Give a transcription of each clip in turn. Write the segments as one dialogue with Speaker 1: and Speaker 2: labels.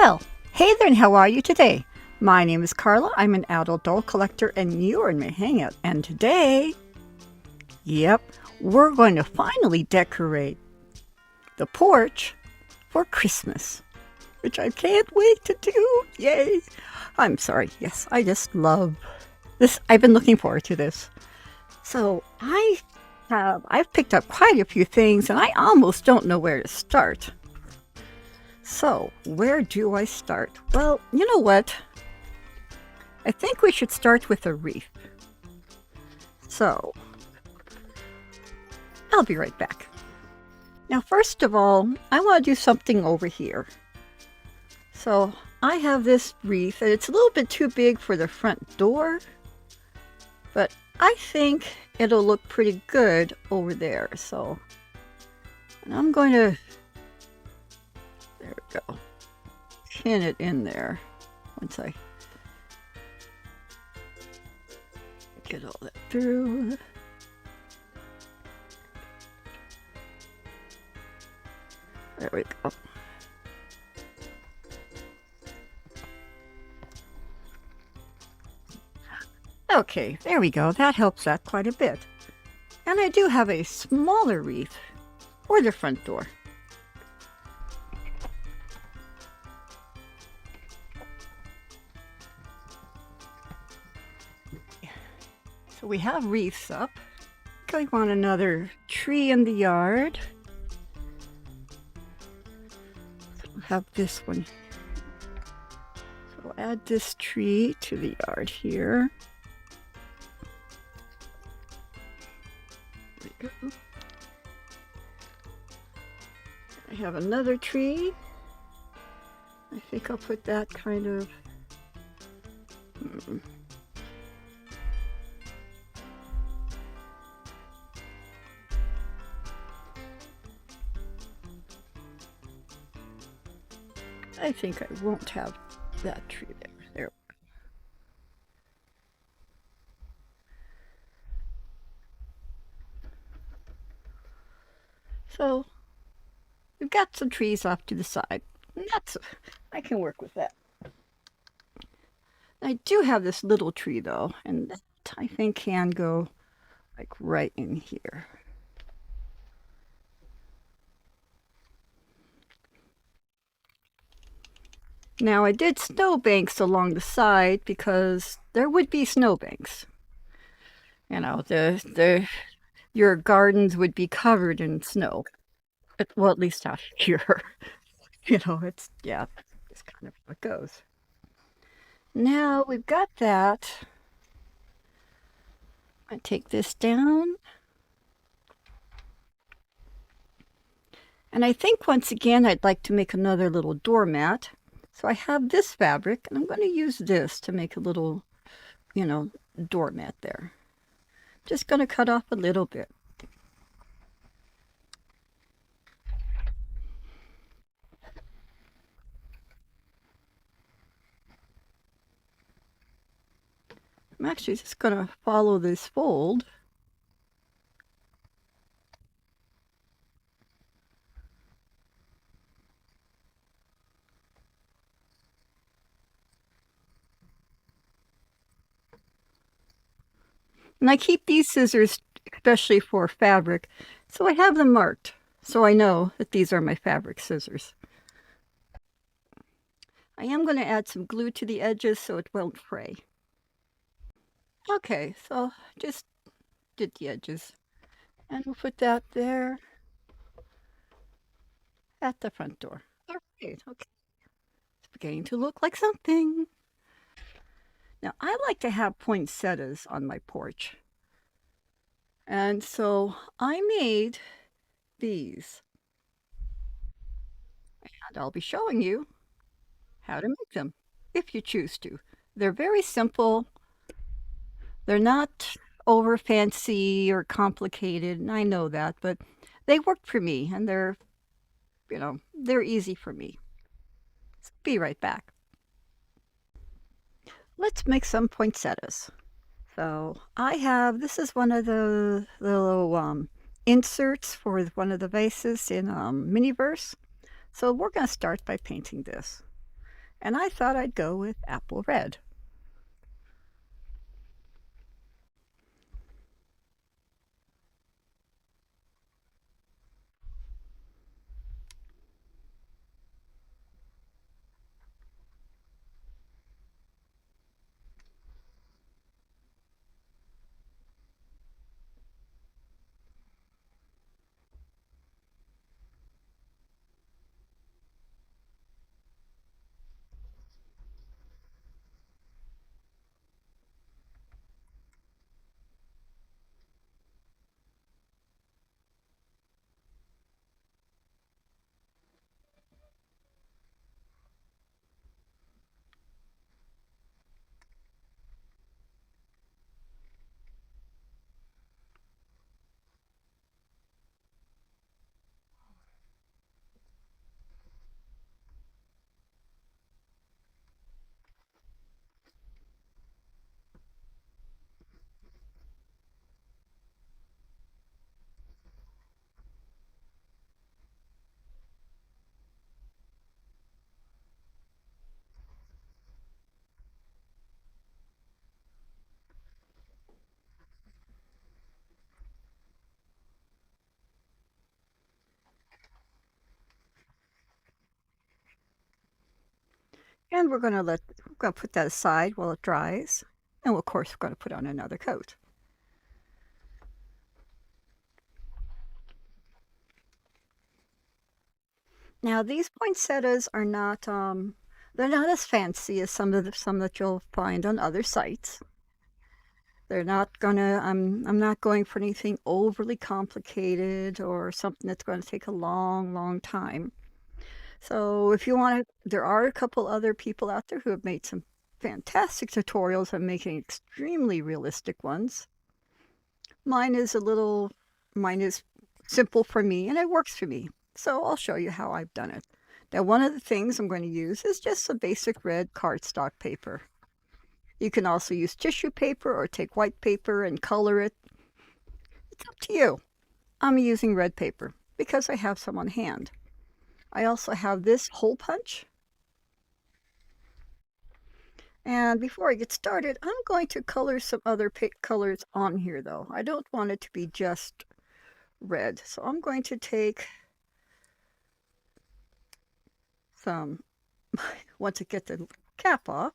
Speaker 1: Well, hey there, and how are you today? My name is Carla. I'm an adult doll collector, and you're in my hangout. And today, yep, we're going to finally decorate the porch for Christmas, which I can't wait to do. Yay! I'm sorry. Yes, I just love this. I've been looking forward to this. So I've picked up quite a few things, and I almost don't know where to start. So, where do I start? Well, you know what? I think we should start with a wreath. So, I'll be right back. Now, first of all, I want to do something over here. So, I have this wreath, and it's a little bit too big for the front door, but I think it'll look pretty good over there. So, and I'm going to, there we go, pin it in there once I get all that through. There we go. Okay, there we go. That helps that quite a bit. And I do have a smaller wreath for the front door. So we have wreaths up. We want another tree in the yard. So we'll have this one. So we'll add this tree to the yard here. There we go. I have another tree. I think I'll put that kind of I think I won't have that tree there. There. So we've got some trees off to the side. And I can work with that. I do have this little tree though, and that I think can go like right in here. Now I did snowbanks along the side because there would be snowbanks. You know, your gardens would be covered in snow. Well, at least out here. You know, it's kind of how it goes. Now we've got that. I take this down. And I think once again I'd like to make another little doormat. So I have this fabric, and I'm going to use this to make a little, doormat there. Just going to cut off a little bit. I'm actually just going to follow this fold. And I keep these scissors especially for fabric, so I have them marked, so I know that these are my fabric scissors. I am going to add some glue to the edges so it won't fray. Okay, so just did the edges. And we'll put that there at the front door. All right, okay. It's beginning to look like something. Now, I like to have poinsettias on my porch. And so I made these. And I'll be showing you how to make them if you choose to. They're very simple. They're not over fancy or complicated, and I know that, but they work for me, and they're easy for me. So be right back. Let's make some poinsettias. So this is one of the little inserts for one of the vases in Miniverse. So we're going to start by painting this. and I thought I'd go with apple red. And we're gonna put that aside while it dries. And of course, we're gonna put on another coat. Now these poinsettias are not they're not as fancy as some that you'll find on other sites. They're not gonna I'm not going for anything overly complicated or something that's going to take a long, long time. So if you want to, there are a couple other people out there who have made some fantastic tutorials on making extremely realistic ones. Mine is a little, mine is simple for me and it works for me. So I'll show you how I've done it. Now, one of the things I'm going to use is just some basic red cardstock paper. You can also use tissue paper or take white paper and color it. It's up to you. I'm using red paper because I have some on hand. I also have this hole punch. And before I get started, I'm going to color some other colors on here though. I don't want it to be just red. So I'm going to take some, once I get the cap off,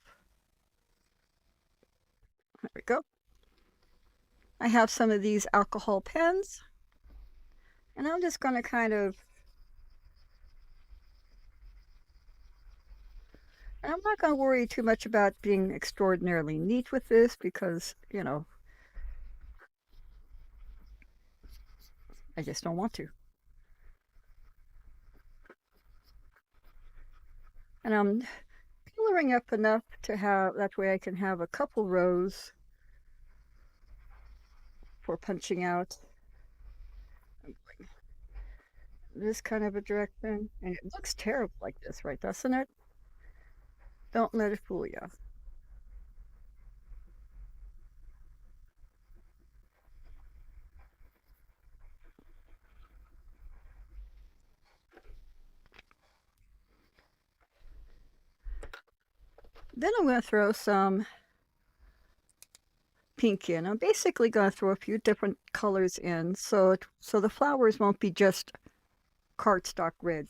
Speaker 1: there we go. I have some of these alcohol pens, and I'm just going to and I'm not going to worry too much about being extraordinarily neat with this because, you know, I just don't want to. And I'm coloring up enough to have, that way I can have a couple rows for punching out this kind of a direction. And it looks terrible like this, right? Doesn't it? Don't let it fool you. Then I'm going to throw some pink in. I'm basically going to throw a few different colors in so the flowers won't be just cardstock red.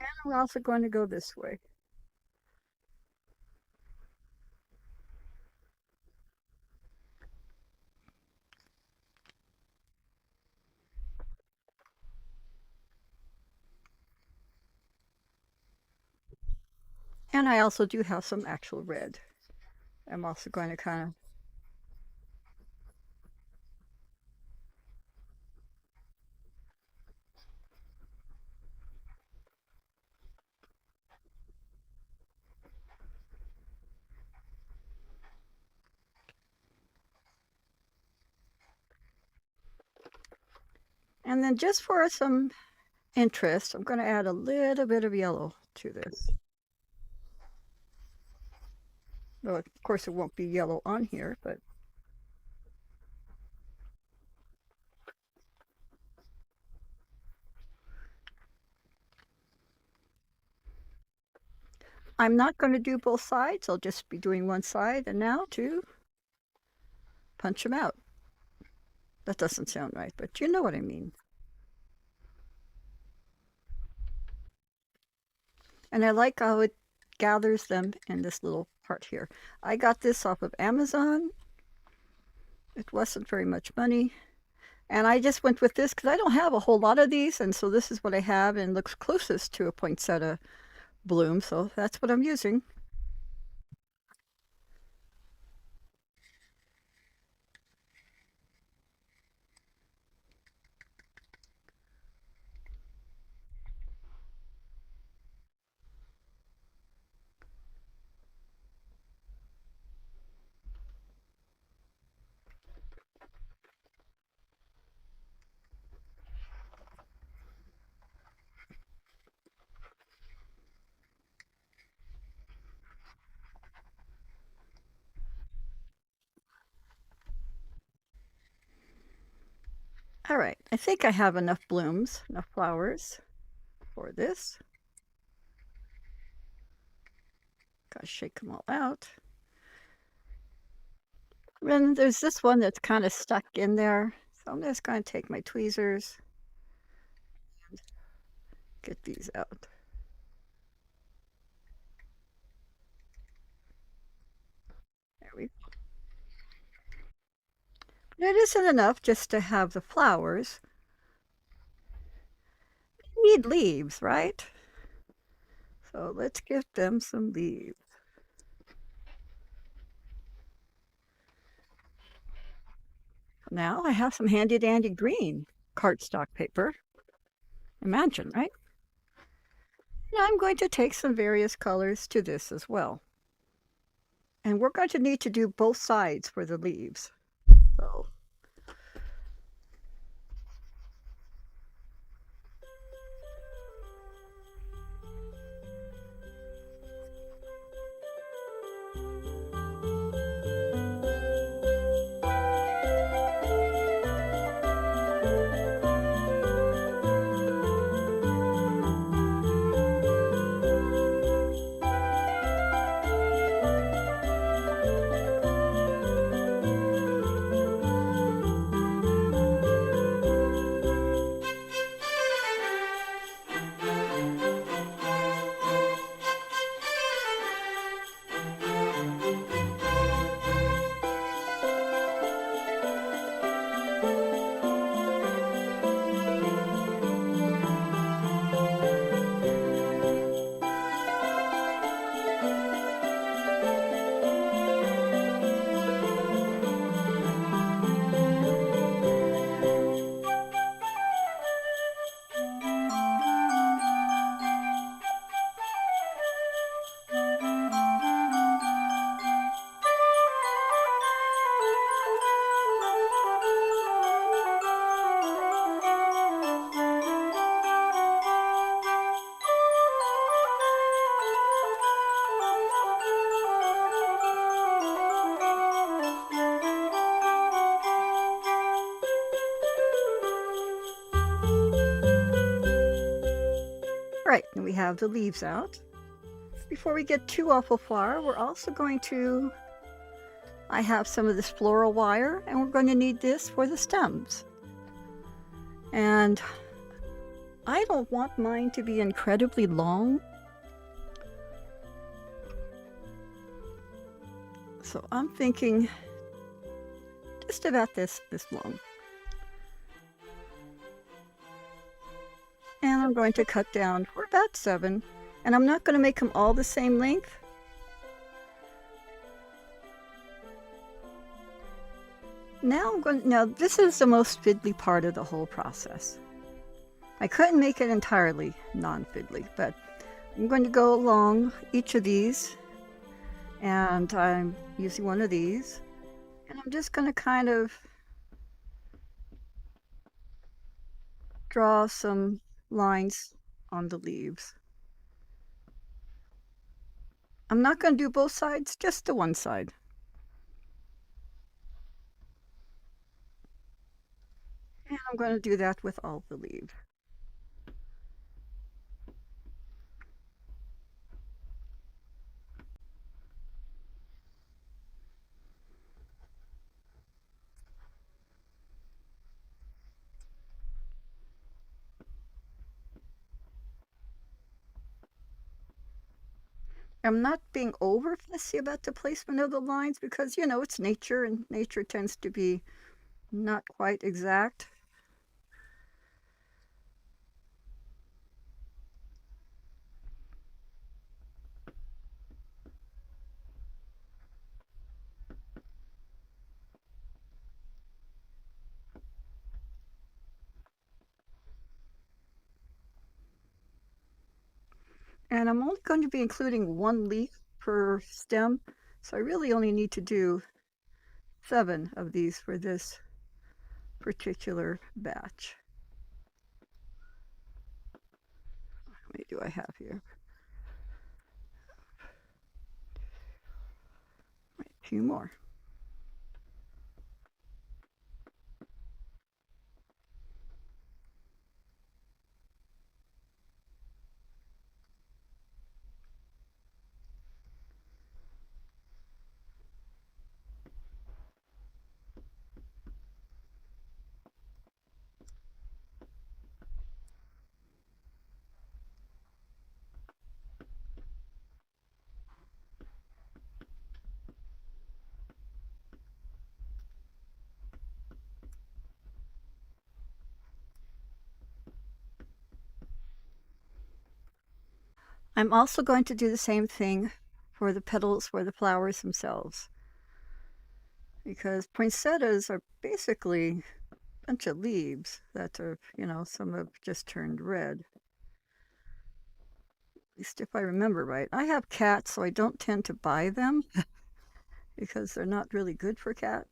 Speaker 1: And I'm also going to go this way. And I also do have some actual red. I'm also going to kind of, and then just for some interest, I'm going to add a little bit of yellow to this. Well, of course, it won't be yellow on here, but I'm not going to do both sides. I'll just be doing one side. And now to punch them out. That doesn't sound right, but you know what I mean. And I like how it gathers them in this little part here. I got this off of Amazon. It wasn't very much money. And I just went with this because I don't have a whole lot of these. And so this is what I have and looks closest to a poinsettia bloom. So that's what I'm using. All right, I think I have enough blooms, enough flowers for this. Gotta shake them all out. And there's this one that's kind of stuck in there. So I'm just going to take my tweezers and get these out. There we go. It isn't enough just to have the flowers. You need leaves, right? So let's give them some leaves. Now I have some handy dandy green cardstock paper. Imagine, right? Now I'm going to take some various colors to this as well. And we're going to need to do both sides for the leaves. So right, and we have the leaves out. Before we get too awful far, we're also going to, I have some of this floral wire, and we're going to need this for the stems. And I don't want mine to be incredibly long. So I'm thinking just about this long. And I'm going to cut down for about 7. And I'm not going to make them all the same length. Now this is the most fiddly part of the whole process. I couldn't make it entirely non-fiddly, but I'm going to go along each of these, and I'm using one of these, and I'm just going to kind of draw some lines on the leaves. I'm not going to do both sides, just the one side. And I'm going to do that with all the leaves. I'm not being over fussy about the placement of the lines because, you know, it's nature and nature tends to be not quite exact. And I'm only going to be including one leaf per stem, so I really only need to do 7 of these for this particular batch. How many do I have here? Right, a few more. I'm also going to do the same thing for the petals for the flowers themselves, because poinsettias are basically a bunch of leaves that are, you know, some have just turned red. At least if I remember right. I have cats, so I don't tend to buy them because they're not really good for cats.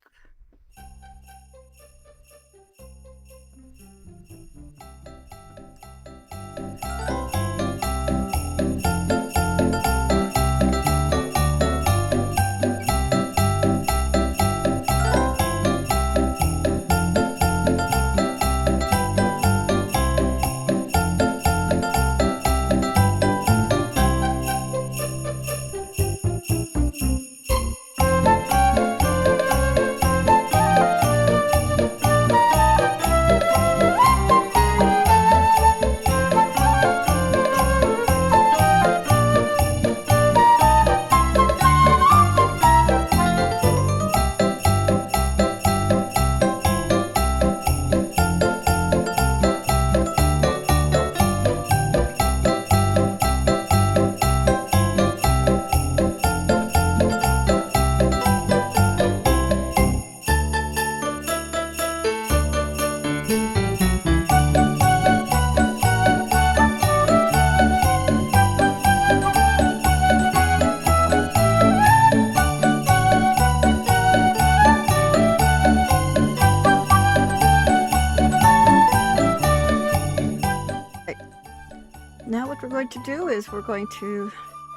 Speaker 1: Now what we're going to do is we're going to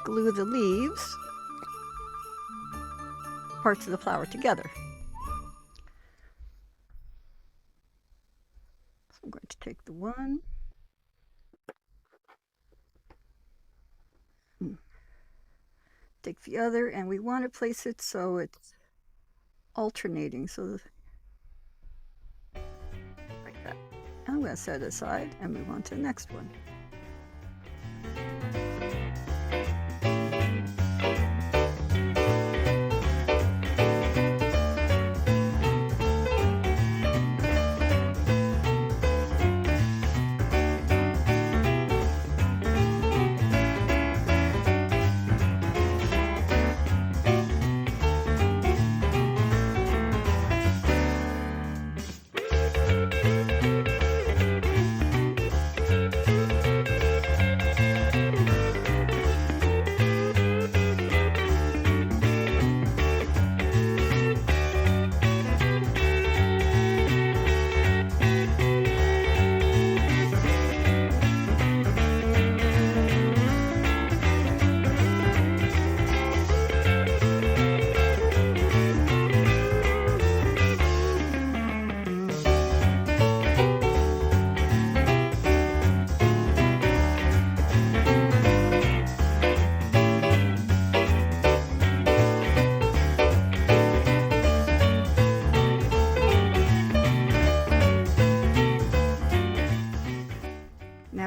Speaker 1: glue the leaves, parts of the flower together. So I'm going to take the one, take the other, and we want to place it so it's alternating, so like that. I'm going to set it aside and move on to the next one.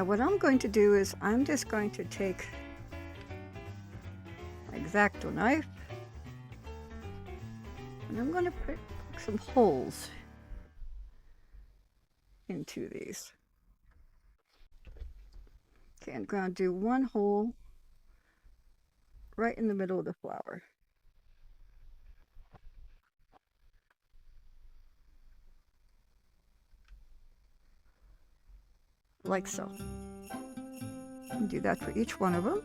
Speaker 1: Now what I'm going to do is I'm just going to take my X-Acto knife and I'm going to put some holes into these. Okay, I'm going to do one hole right in the middle of the flower. Like so. And do that for each one of them.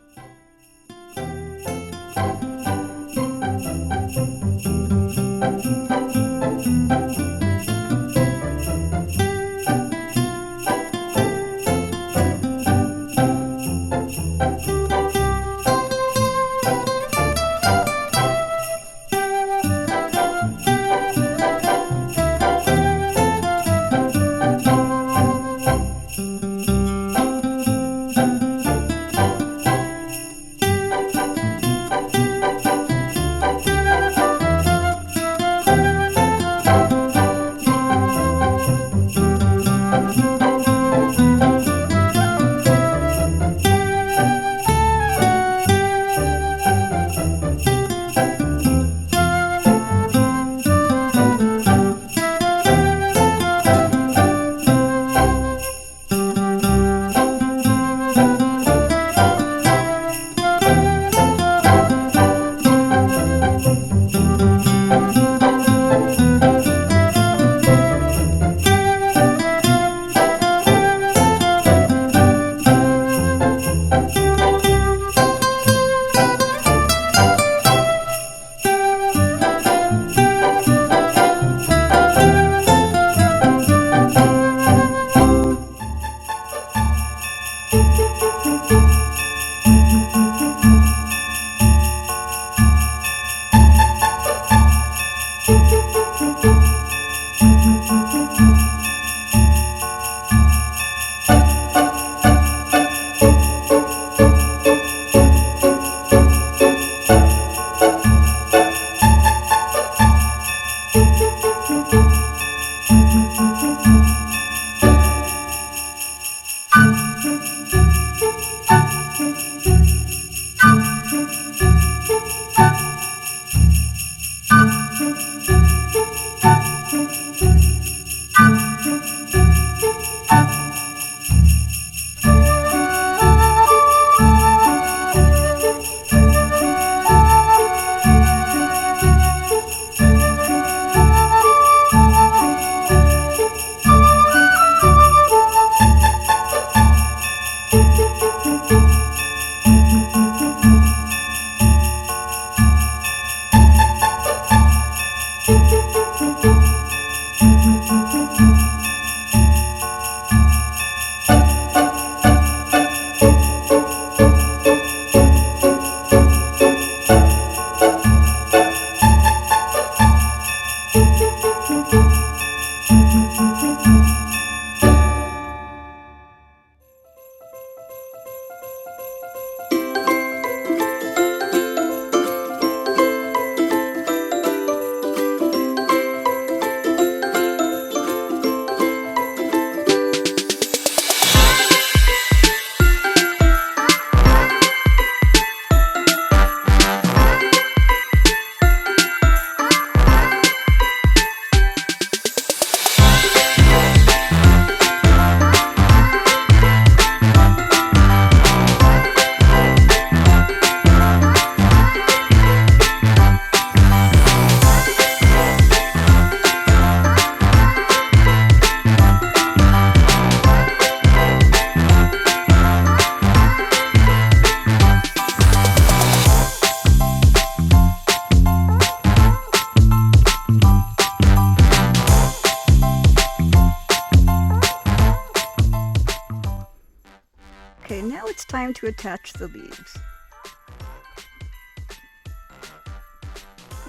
Speaker 1: Okay, now it's time to attach the leaves.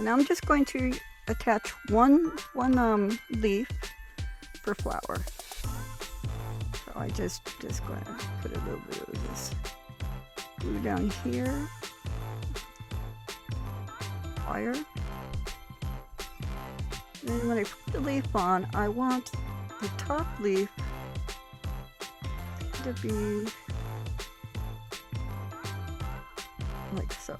Speaker 1: Now I'm just going to attach one leaf per flower. So I just going to put a little bit of this glue down here. Fire. Then when I put the leaf on, I want the top leaf to be like so.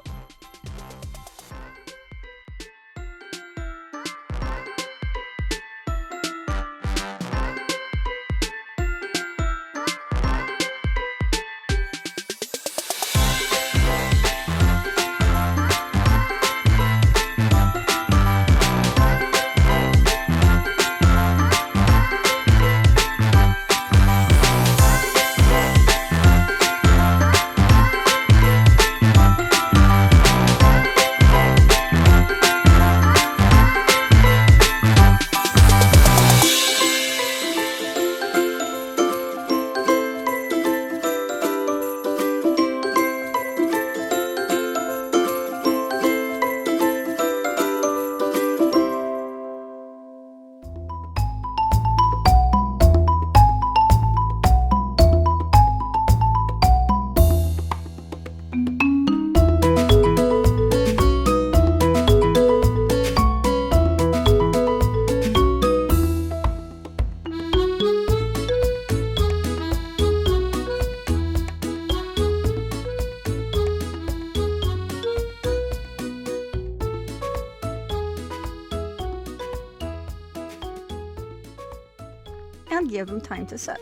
Speaker 1: And give them time to set.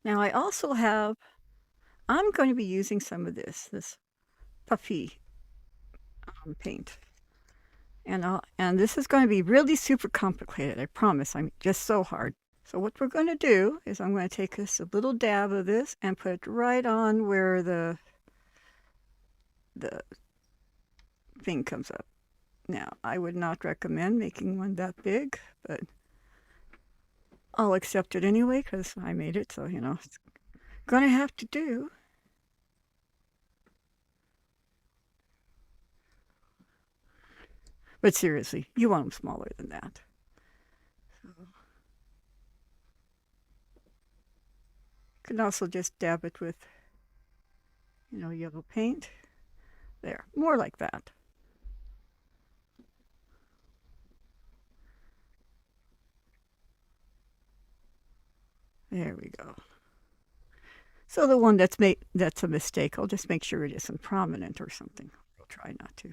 Speaker 1: Now I also have, I'm going to be using some of this puffy paint. And this is going to be really super complicated, I promise. I'm just so hard. So what we're going to do is I'm going to take a little dab of this and put it right on where the thing comes up. Now, I would not recommend making one that big, but I'll accept it anyway because I made it, so it's going to have to do. But seriously, you want them smaller than that. So, you can also just dab it with, yellow paint. There, more like that. There we go. So the one that's a mistake, I'll just make sure it isn't prominent or something. I'll try not to.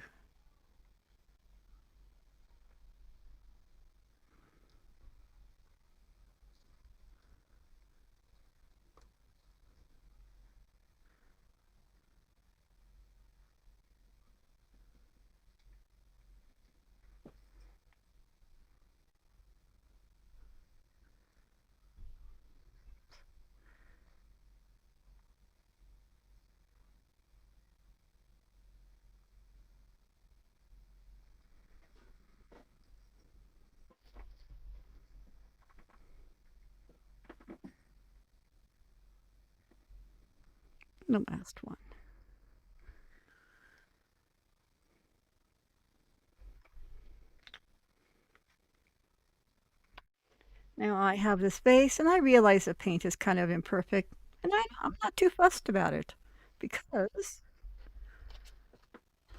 Speaker 1: The last one. Now I have this base, and I realize the paint is kind of imperfect, and I'm not too fussed about it because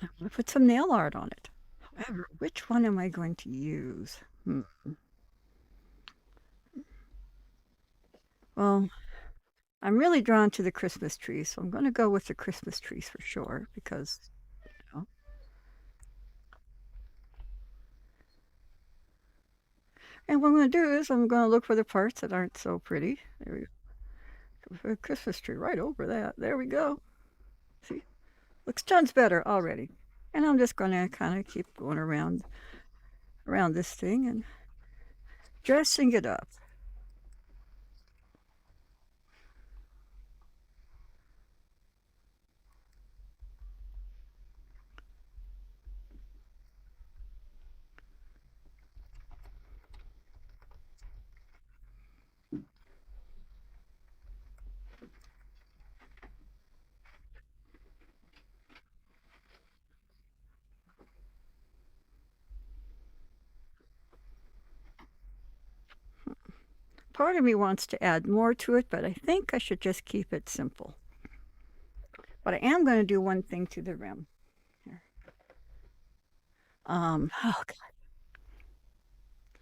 Speaker 1: I want to put some nail art on it. However, which one am I going to use? Well, I'm really drawn to the Christmas trees, so I'm going to go with the Christmas trees for sure because, you know. And what I'm going to do is I'm going to look for the parts that aren't so pretty. There we go. A Christmas tree right over that. There we go. See, looks tons better already. And I'm just going to kind of keep going around this thing and dressing it up. Part of me wants to add more to it, but I think I should just keep it simple. But I am going to do one thing to the rim. Here. Oh God.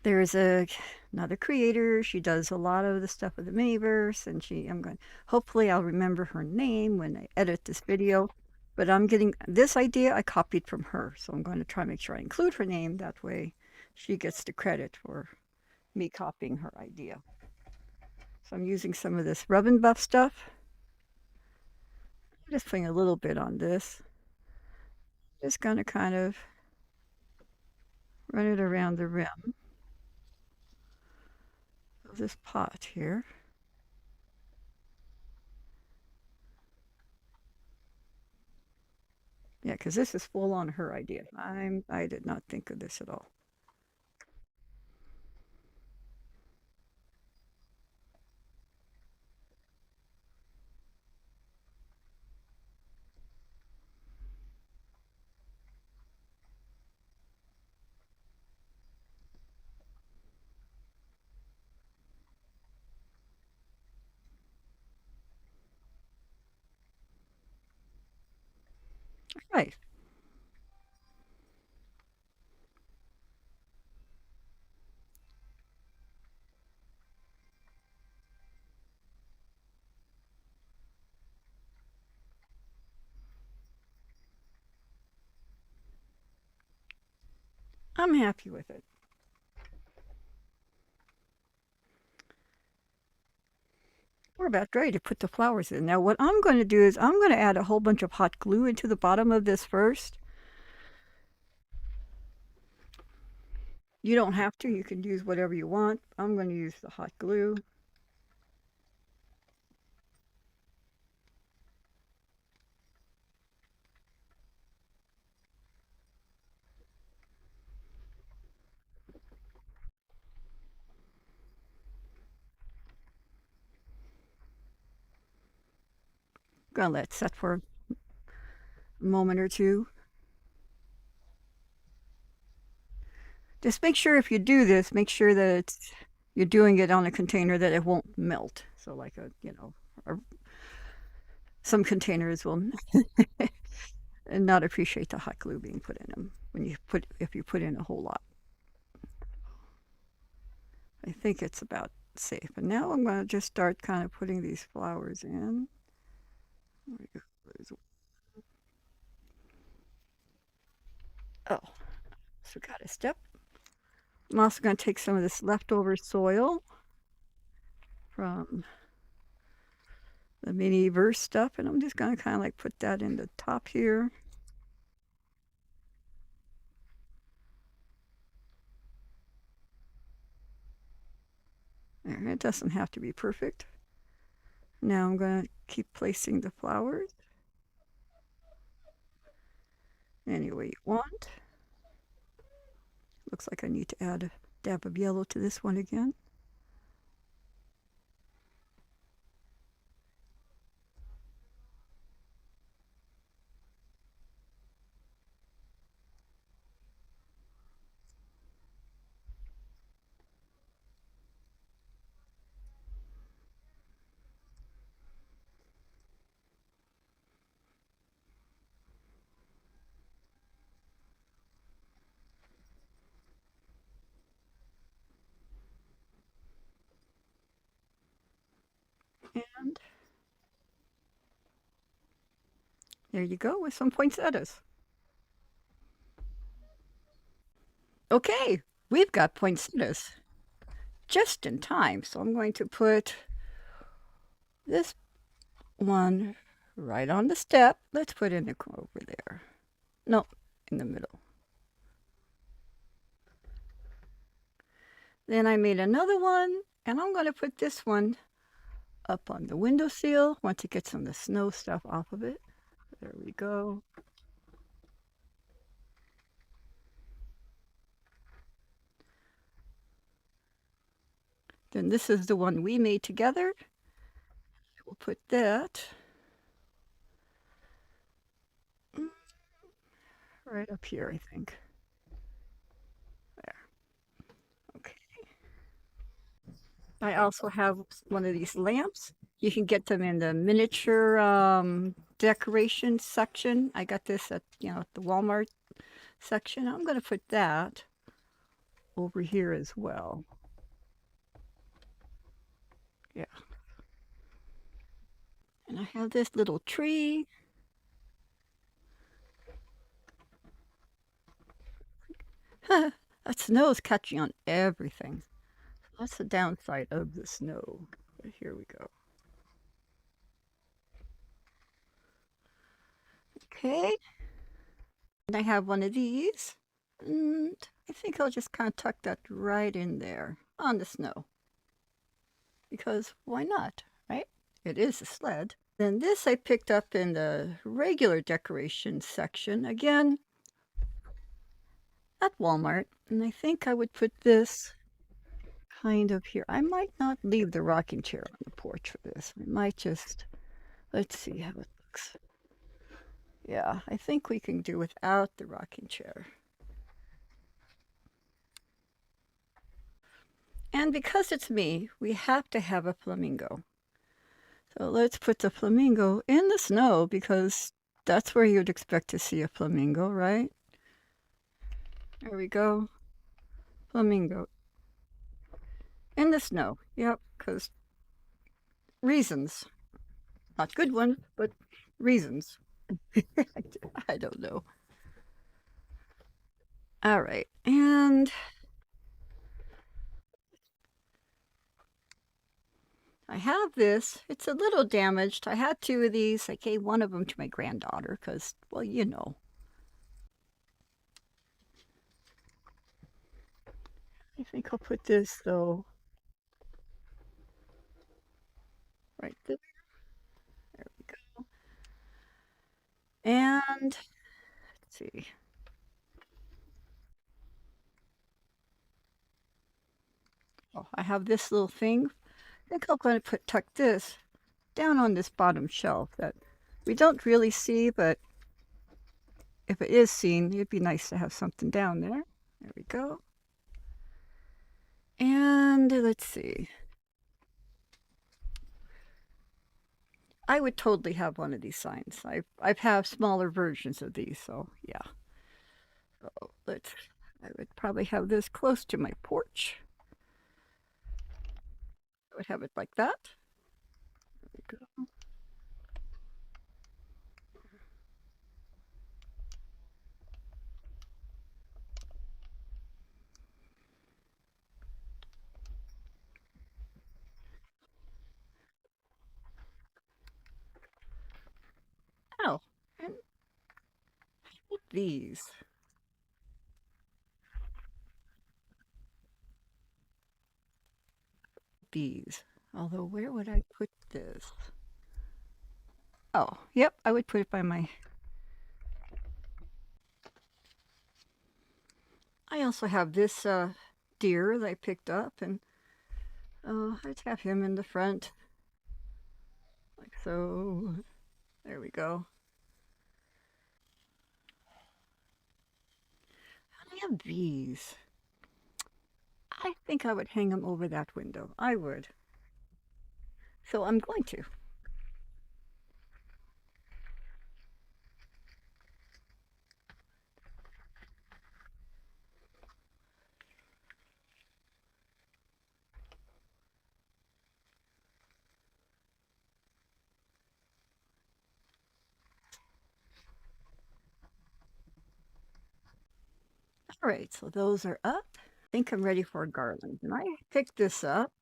Speaker 1: There's another creator. She does a lot of the stuff with the Miniverse, and hopefully I'll remember her name when I edit this video. But I'm getting this idea I copied from her, so I'm going to try to make sure I include her name. That way she gets the credit for me copying her idea. So I'm using some of this rub and buff stuff. Just putting a little bit on this. Just going to kind of run it around the rim of this pot here. Yeah, because this is full on her idea. I did not think of this at all. Right. I'm happy with it. We're about ready to put the flowers in. Now what I'm going to do is I'm going to add a whole bunch of hot glue into the bottom of this first. You don't have to. You can use whatever you want. I'm going to use the hot glue. I'm going to let it set for a moment or two. Just make sure if you do this, make sure that you're doing it on a container that it won't melt. So like some containers will not appreciate the hot glue being put in them if you put in a whole lot. I think it's about safe. And now I'm going to just start kind of putting these flowers in. Oh, forgot a step. I'm also going to take some of this leftover soil from the mini verse stuff, and I'm just going to kind of like put that in the top here. There, it doesn't have to be perfect. Now I'm going to keep placing the flowers any way you want. Looks like I need to add a dab of yellow to this one again. And there you go with some poinsettias. Okay, we've got poinsettias just in time. So I'm going to put this one right on the step. Let's put it over there. No, in the middle. Then I made another one, and I'm going to put this one up on the windowsill once it gets some of the snow stuff off of it. There we go. Then this is the one we made together. We'll put that right up here, I think. There. Okay. I also have one of these lamps. You can get them in the miniature decoration section. I got this at the Walmart section. I'm going to put that over here as well. Yeah. And I have this little tree. That snow's catching on everything. That's the downside of the snow. But here we go. Okay. And I have one of these. And I think I'll just kind of tuck that right in there on the snow. Because why not, right? It is a sled. Then this I picked up in the regular decoration section. Again, at Walmart. And I think I would put this kind of here. I might not leave the rocking chair on the porch for this. I might just, let's see how it looks. Yeah, I think we can do without the rocking chair. And because it's me, we have to have a flamingo. So let's put the flamingo in the snow because that's where you'd expect to see a flamingo, right? There we go. Flamingo. In the snow. Yep, because reasons. Not good ones, but reasons. I don't know. All right. And I have this. It's a little damaged. I had two of these. I gave one of them to my granddaughter because, well, you know. I think I'll put this, though, right there. There we go. And let's see. Oh, I have this little thing. I think I'm going to tuck this down on this bottom shelf that we don't really see, but if it is seen, it'd be nice to have something down there. There we go. And let's see. I would totally have one of these signs. I've have smaller versions of these, so yeah. So let's. I would probably have this close to my porch. I would have it like that. There we go. Oh, and these. These. Although, where would I put this? Oh, yep, I would put it by my. I also have this deer that I picked up, and I'd have him in the front, like so. There we go. I have these. I think I would hang them over that window. I would. So I'm going to. All right, so those are up. I think I'm ready for a garland. And I picked this up.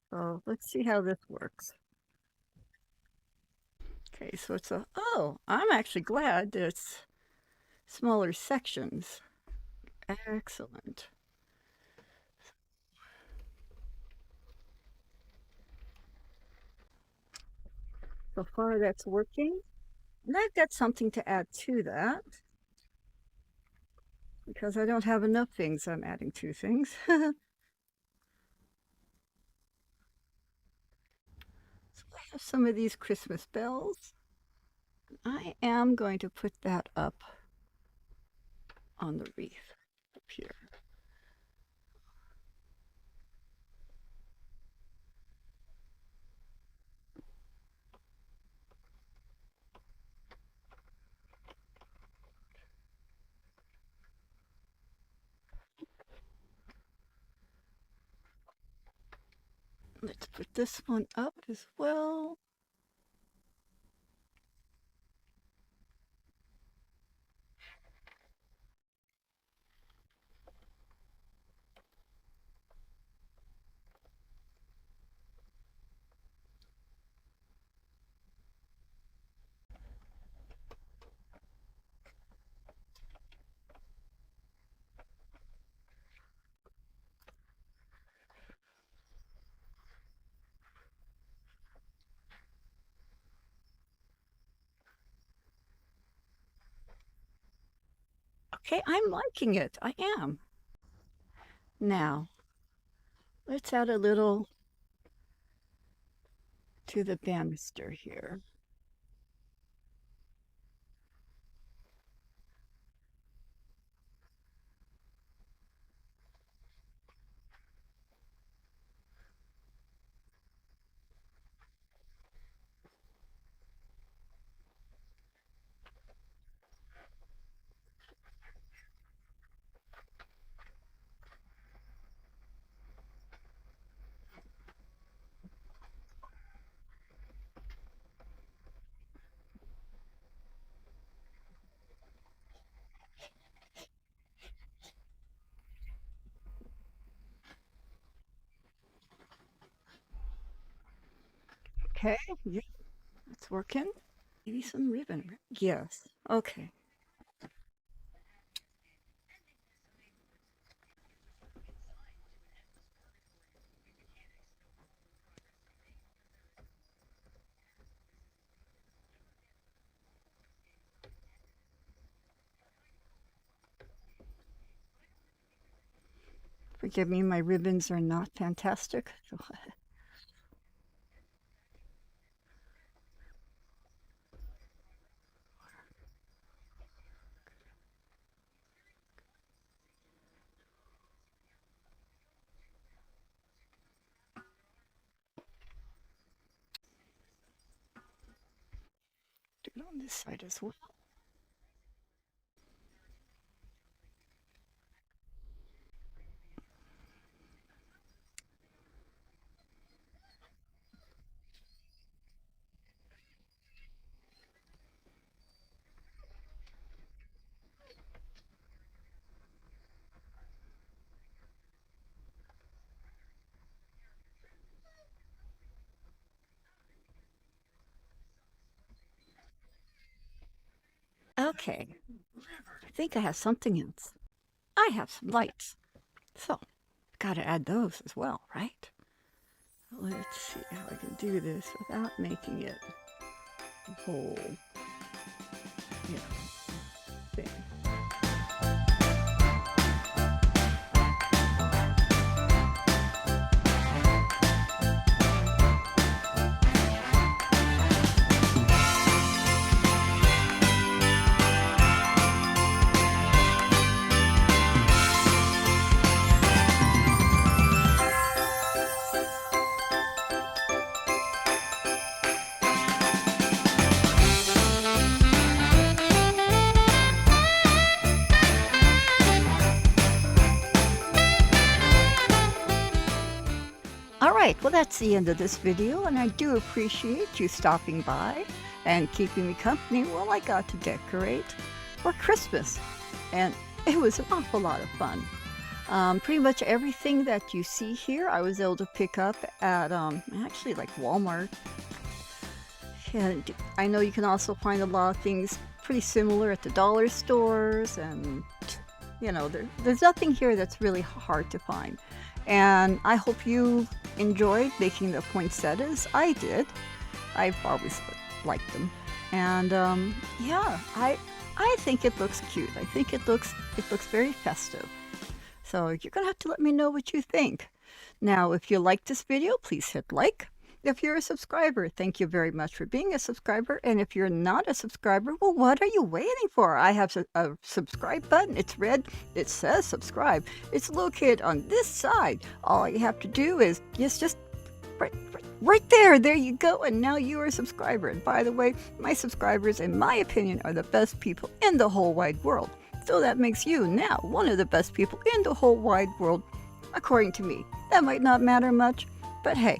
Speaker 1: So let's see how this works. Okay, so it's a, oh, I'm actually glad that it's smaller sections. Excellent. So far that's working. And I've got something to add to that because I don't have enough things. I'm adding two things. So I have some of these Christmas bells. I am going to put that up on the wreath up here. Let's put this one up as well. Okay, I'm liking it. I am. Now, let's add a little to the banister here. Okay, yeah, it's working. Maybe some ribbon. Yes. Okay. Forgive me, my ribbons are not fantastic. Do it on this side as well. Okay, I think I have something else. I have some lights. So, gotta add those as well, right? Let's see how I can do this without making it a whole, you know, thing. All right, well, that's the end of this video, and I do appreciate you stopping by and keeping me company while I got to decorate for Christmas. And it was an awful lot of fun. Pretty much everything that you see here, I was able to pick up at actually like Walmart. And I know you can also find a lot of things pretty similar at the dollar stores, and there's nothing here that's really hard to find. And I hope you enjoyed making the poinsettias. I did. I've always liked them. And yeah, I think it looks cute. I think it looks very festive. So you're gonna have to let me know what you think. Now, if you like this video, please hit like. If you're a subscriber, thank you very much for being a subscriber. And if you're not a subscriber, well, what are you waiting for? I have a subscribe button. It's red. It says subscribe. It's located on this side. All you have to do is just right there. There you go. And now you are a subscriber. And by the way, my subscribers, in my opinion, are the best people in the whole wide world. So that makes you now one of the best people in the whole wide world, according to me. That might not matter much, but hey,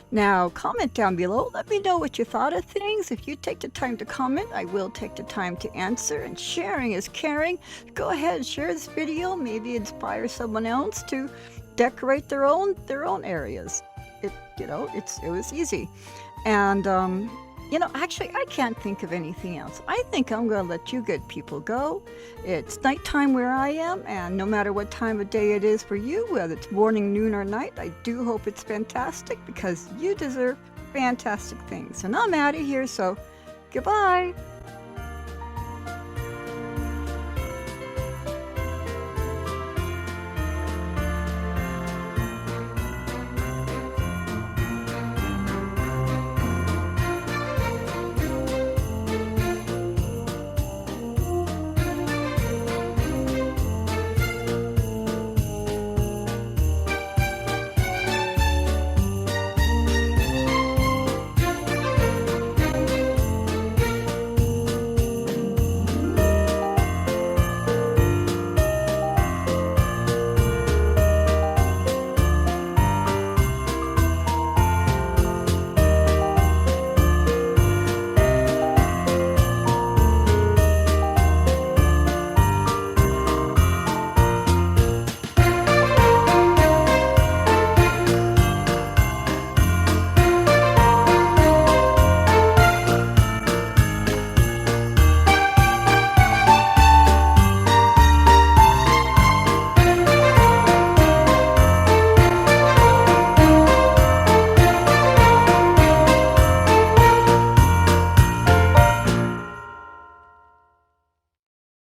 Speaker 1: Now, comment down below. Let me know what you thought of things. If you take the time to comment, I will take the time to answer. And sharing is caring. Go ahead and share this video. Maybe inspire someone else to decorate their own areas. It was easy. And actually, I can't think of anything else. I think I'm going to let you good people go. It's nighttime where I am, and no matter what time of day it is for you, whether it's morning, noon, or night, I do hope it's fantastic because you deserve fantastic things. And I'm out of here, so goodbye.